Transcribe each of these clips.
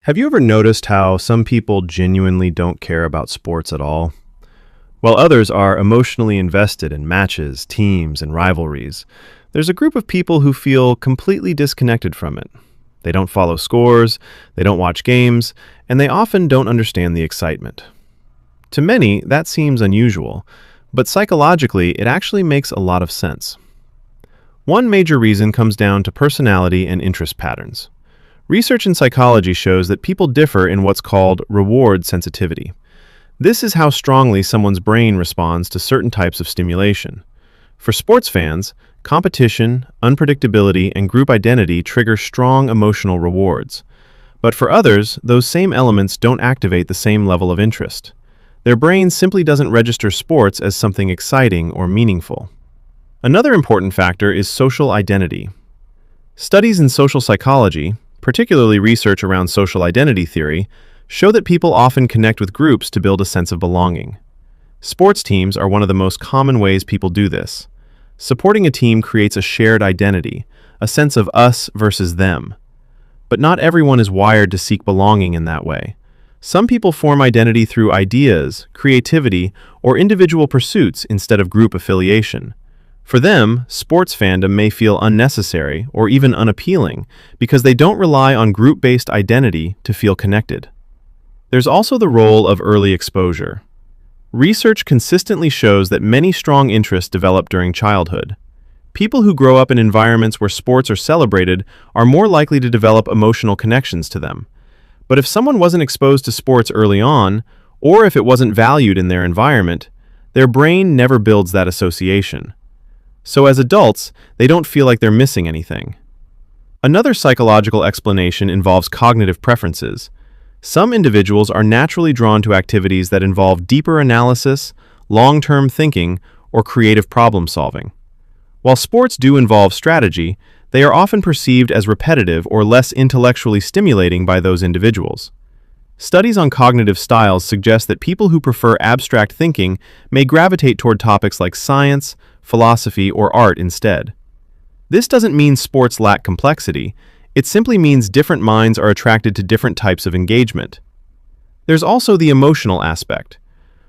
Have you ever noticed how some people genuinely don't care about sports at all, while others are emotionally invested in matches, teams, and rivalries? There's a group of people who feel completely disconnected from it. They don't follow scores, they don't watch games, and they often don't understand the excitement. To many, that seems unusual, but psychologically, it actually makes a lot of sense. One major reason comes down to personality and interest patterns. Research in psychology shows that people differ in what's called reward sensitivity. This is how strongly someone's brain responds to certain types of stimulation. For sports fans, competition, unpredictability, and group identity trigger strong emotional rewards. But for others, those same elements don't activate the same level of interest. Their brain simply doesn't register sports as something exciting or meaningful. Another important factor is social identity. Studies in social psychology, particularly research around social identity theory, show that people often connect with groups to build a sense of belonging. Sports teams are one of the most common ways people do this. Supporting a team creates a shared identity, a sense of us versus them. But not everyone is wired to seek belonging in that way. Some people form identity through ideas, creativity, or individual pursuits instead of group affiliation. For them, sports fandom may feel unnecessary or even unappealing because they don't rely on group-based identity to feel connected. There's also the role of early exposure. Research consistently shows that many strong interests develop during childhood. People who grow up in environments where sports are celebrated are more likely to develop emotional connections to them. But if someone wasn't exposed to sports early on, or if it wasn't valued in their environment, their brain never builds that association. So as adults, they don't feel like they're missing anything. Another psychological explanation involves cognitive preferences. Some individuals are naturally drawn to activities that involve deeper analysis, long-term thinking, or creative problem-solving. While sports do involve strategy, they are often perceived as repetitive or less intellectually stimulating by those individuals. Studies on cognitive styles suggest that people who prefer abstract thinking may gravitate toward topics like science, philosophy, or art instead. This doesn't mean sports lack complexity, it simply means different minds are attracted to different types of engagement. There's also the emotional aspect.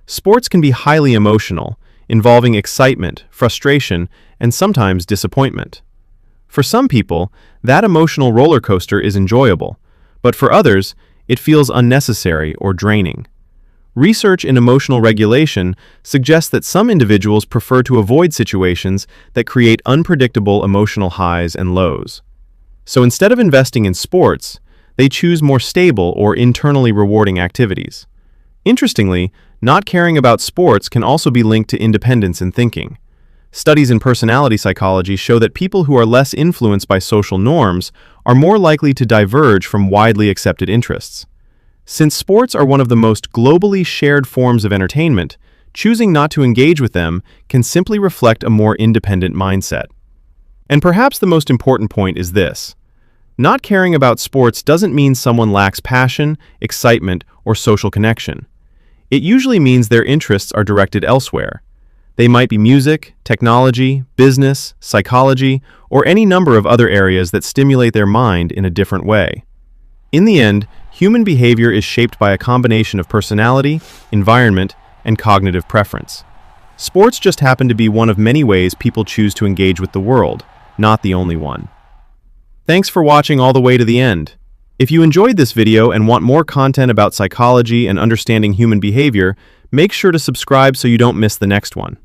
Sports can be highly emotional, involving excitement, frustration, and sometimes disappointment. For some people, that emotional roller coaster is enjoyable, but for others, it feels unnecessary or draining. Research in emotional regulation suggests that some individuals prefer to avoid situations that create unpredictable emotional highs and lows. So instead of investing in sports, they choose more stable or internally rewarding activities. Interestingly, not caring about sports can also be linked to independence in thinking. Studies in personality psychology show that people who are less influenced by social norms are more likely to diverge from widely accepted interests. Since sports are one of the most globally shared forms of entertainment, choosing not to engage with them can simply reflect a more independent mindset. And perhaps the most important point is this. Not caring about sports doesn't mean someone lacks passion, excitement, or social connection. It usually means their interests are directed elsewhere. They might be music, technology, business, psychology, or any number of other areas that stimulate their mind in a different way. In the end, human behavior is shaped by a combination of personality, environment, and cognitive preference. Sports just happen to be one of many ways people choose to engage with the world, not the only one. Thanks for watching all the way to the end. If you enjoyed this video and want more content about psychology and understanding human behavior, make sure to subscribe so you don't miss the next one.